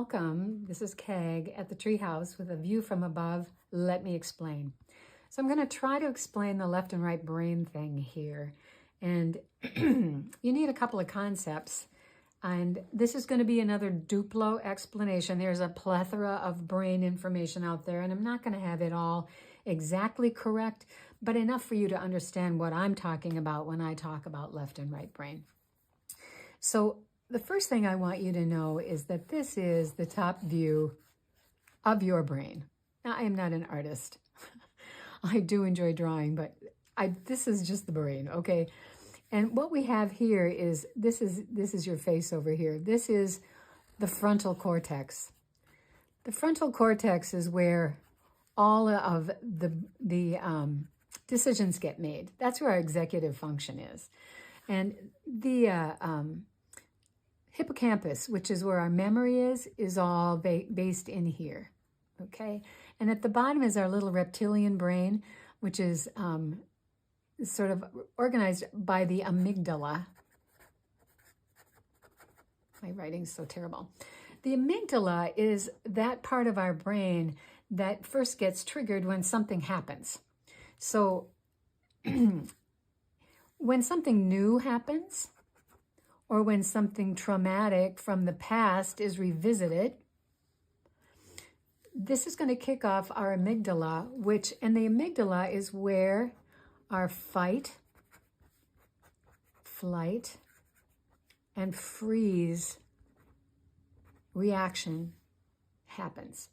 welcome. This is Keg at the Treehouse with a view from above. Let me explain. So I'm going to try to explain the left and right brain thing here. And you need a couple of concepts. And this is going to be another Duplo explanation. There's a plethora of brain information out there, and I'm not going to have it all exactly correct, but enough for you to understand what I'm talking about when I talk about left and right brain. So the first thing I want you to know is that this is the top view of your brain. Now, I am not an artist. I do enjoy drawing, but this is just the brain, okay? And what we have here is, this is your face over here. This is the frontal cortex. The frontal cortex is where all of the decisions get made. That's where our executive function is. And the hippocampus, which is where our memory is all based in here, okay? And at the bottom is our little reptilian brain, which is sort of organized by the amygdala. My writing's so terrible. The amygdala is that part of our brain that first gets triggered when something happens. So when something new happens, or when something traumatic from the past is revisited, this is going to kick off our amygdala, and the amygdala is where our fight, flight, and freeze reaction happens.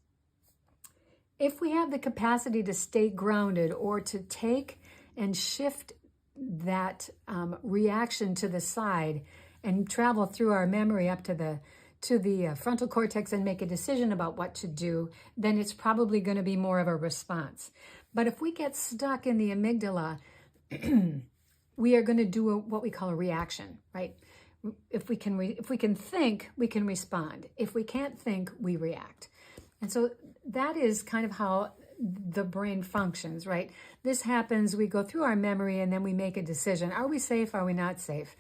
If we have the capacity to stay grounded or to take and shift that reaction to the side and travel through our memory up to the frontal cortex and make a decision about what to do, then it's probably going to be more of a response. But if we get stuck in the amygdala, we are going to do what we call a reaction, right? If we can think, we can respond. If we can't think, we react. And so that is kind of how the brain functions, right? This happens, we go through our memory and then we make a decision. Are we safe? Are we not safe?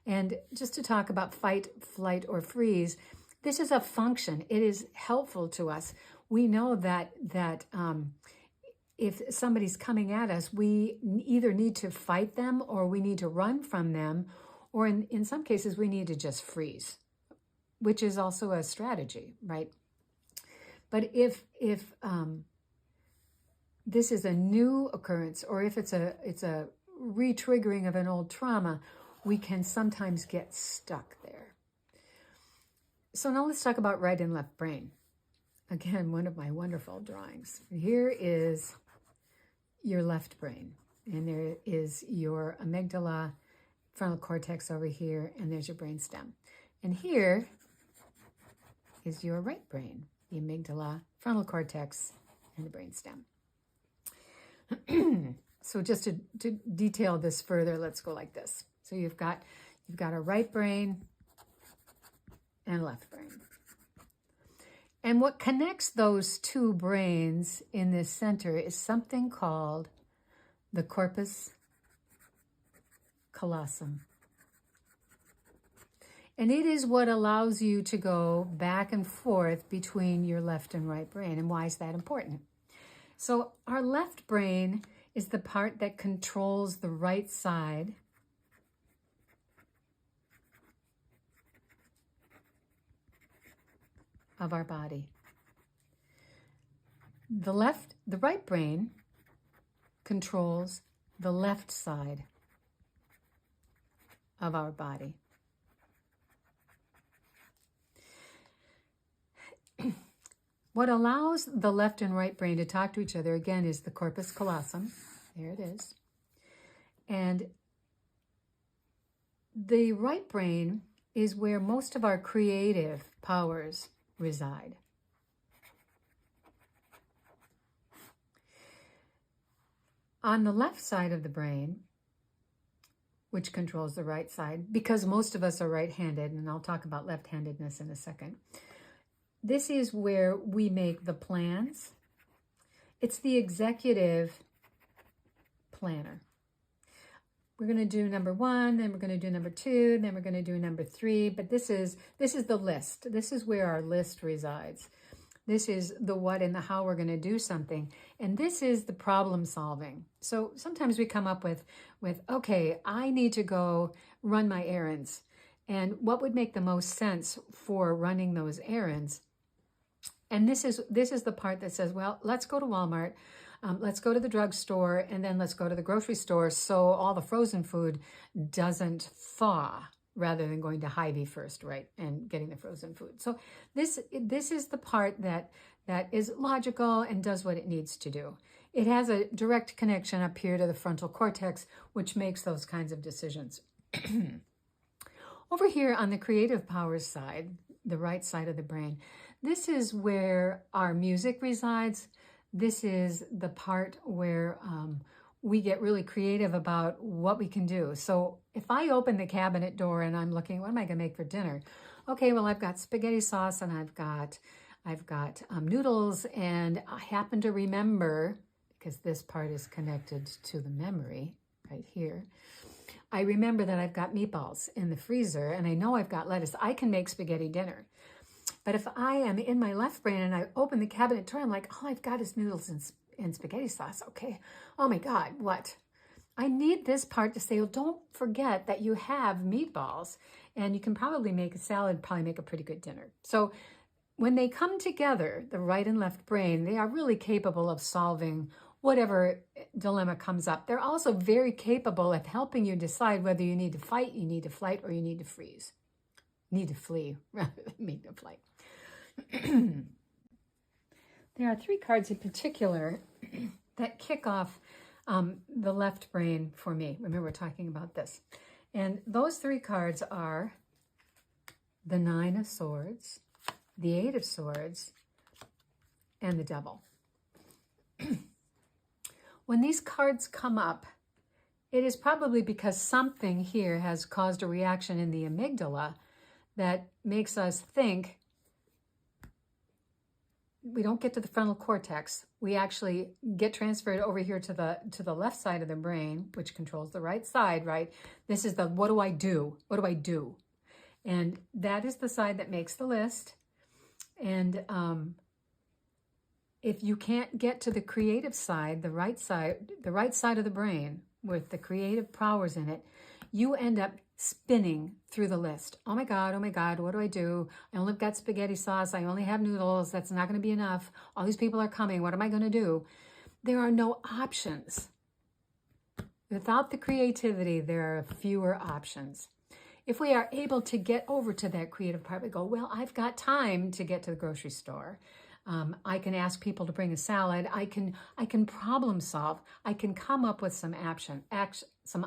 And just to talk about fight, flight, or freeze, this is a function. It is helpful to us. We know that if somebody's coming at us, we either need to fight them or we need to run from them, or in some cases, we need to just freeze, which is also a strategy, right? But if this is a new occurrence, or if it's a re-triggering of an old trauma, we can sometimes get stuck there. So now let's talk about right and left brain. Again, one of my wonderful drawings. Here is your left brain, and there is your amygdala, frontal cortex over here, and there's your brainstem. And here is your right brain, the amygdala, frontal cortex, and the brainstem. So just to detail this further, let's go like this. So you've got a right brain and a left brain. And what connects those two brains in this center is something called the corpus callosum. And it is what allows you to go back and forth between your left and right brain. And why is that important? So our left brain is the part that controls the right side of our body. The right brain controls the left side of our body. What allows the left and right brain to talk to each other, again, is the corpus callosum. There it is. And the right brain is where most of our creative powers reside. On the left side of the brain, which controls the right side, because most of us are right-handed, and I'll talk about left-handedness in a second, this is where we make the plans. It's the executive planner. we're going to do number 1, then we're going to do number 2, then we're going to do number 3. But this is the list. This is where our list resides. This is the what and the how we're going to do something. And this is the problem solving. So sometimes we come up with, okay, I need to go run my errands. And what would make the most sense for running those errands? And this is the part that says, well, let's go to Walmart. Let's go to the drugstore, and then let's go to the grocery store so all the frozen food doesn't thaw, rather than going to Hy-Vee first, right, and getting the frozen food. So this is the part that is logical and does what it needs to do. It has a direct connection up here to the frontal cortex, which makes those kinds of decisions. Over here on the creative powers side, the right side of the brain, this is where our music resides. This is the part where we get really creative about what we can do. So if I open the cabinet door and I'm looking, what am I going to make for dinner? Okay, well, I've got spaghetti sauce and I've got noodles, and I happen to remember, because this part is connected to the memory right here, I remember that I've got meatballs in the freezer and I know I've got lettuce. I can make spaghetti dinner. But if I am in my left brain and I open the cabinet door, I'm like, all I've got is noodles and spaghetti sauce. Okay. Oh my God, what? I need this part to say, well, don't forget that you have meatballs and you can probably make a salad, probably make a pretty good dinner. So when they come together, the right and left brain, they are really capable of solving whatever dilemma comes up. They're also very capable of helping you decide whether you need to fight, you need to flight, or you need to freeze. Need to flee rather than need to flight. There are 3 cards in particular that kick off the left brain for me. Remember, we're talking about this. And those 3 cards are the 9 of Swords, the 8 of Swords, and the Devil. When these cards come up, it is probably because something here has caused a reaction in the amygdala that makes us think. We don't get to the frontal cortex. We actually get transferred over here to the left side of the brain, which controls the right side, right? This is the what do I do? What do I do? And that is the side that makes the list. And if you can't get to the creative side, the right side of the brain with the creative powers in it, you end up spinning through the list. Oh my God, what do I do? I only got spaghetti sauce. I only have noodles. That's not going to be enough. All these people are coming. What am I going to do? There are no options. Without the creativity, there are fewer options. If we are able to get over to that creative part, we go, well, I've got time to get to the grocery store. I can ask people to bring a salad. I can problem solve. I can come up with some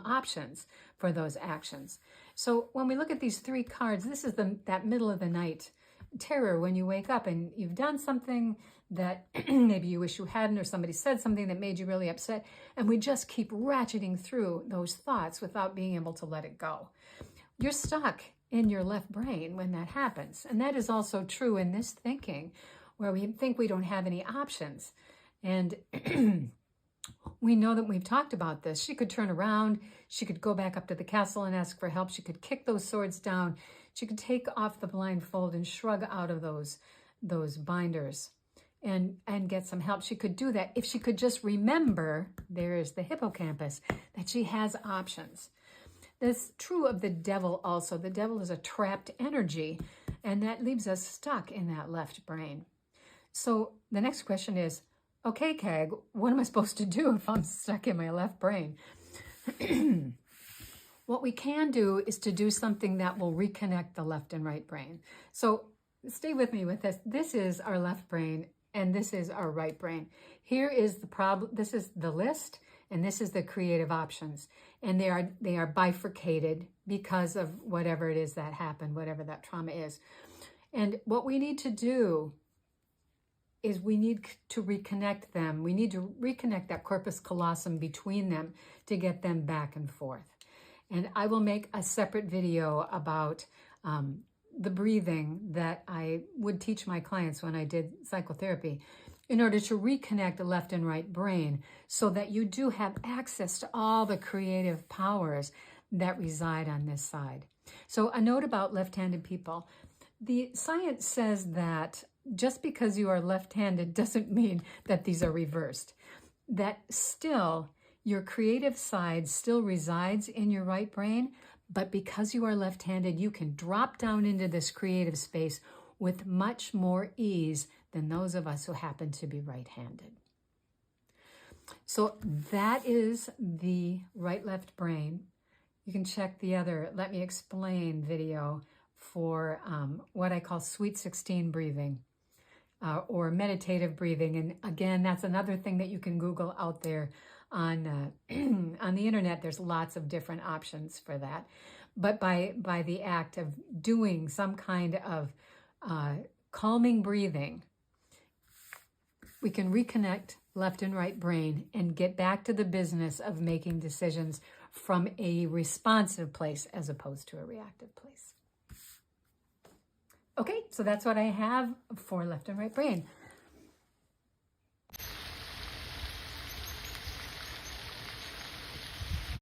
options for those actions. So when we look at these 3 cards, this is that middle of the night terror when you wake up and you've done something that maybe you wish you hadn't, or somebody said something that made you really upset, and we just keep ratcheting through those thoughts without being able to let it go. You're stuck in your left brain when that happens. And that is also true in this thinking, where we think we don't have any options. And we know that we've talked about this. She could turn around. She could go back up to the castle and ask for help. She could kick those swords down. She could take off the blindfold and shrug out of those binders and get some help. She could do that if she could just remember, there is the hippocampus, that she has options. That's true of the devil also. The devil is a trapped energy, and that leaves us stuck in that left brain. So the next question is, okay, Kag, what am I supposed to do if I'm stuck in my left brain? What we can do is to do something that will reconnect the left and right brain. So stay with me with this. This is our left brain, and this is our right brain. Here is the problem. This is the list, and this is the creative options. And they are bifurcated because of whatever it is that happened, whatever that trauma is. And what we need to do is we need to reconnect them. We need to reconnect that corpus callosum between them to get them back and forth. And I will make a separate video about the breathing that I would teach my clients when I did psychotherapy. in order to reconnect the left and right brain so that you do have access to all the creative powers that reside on this side. So a note about left-handed people. The science says that just because you are left-handed doesn't mean that these are reversed. That still, your creative side still resides in your right brain, but because you are left-handed, you can drop down into this creative space with much more ease than those of us who happen to be right-handed. So that is the right-left brain. You can check the other Let Me Explain video for what I call Sweet 16 breathing or meditative breathing. And again, that's another thing that you can Google out there on on the internet. There's lots of different options for that. But by the act of doing some kind of calming breathing, we can reconnect left and right brain and get back to the business of making decisions from a responsive place as opposed to a reactive place. Okay, so that's what I have for left and right brain.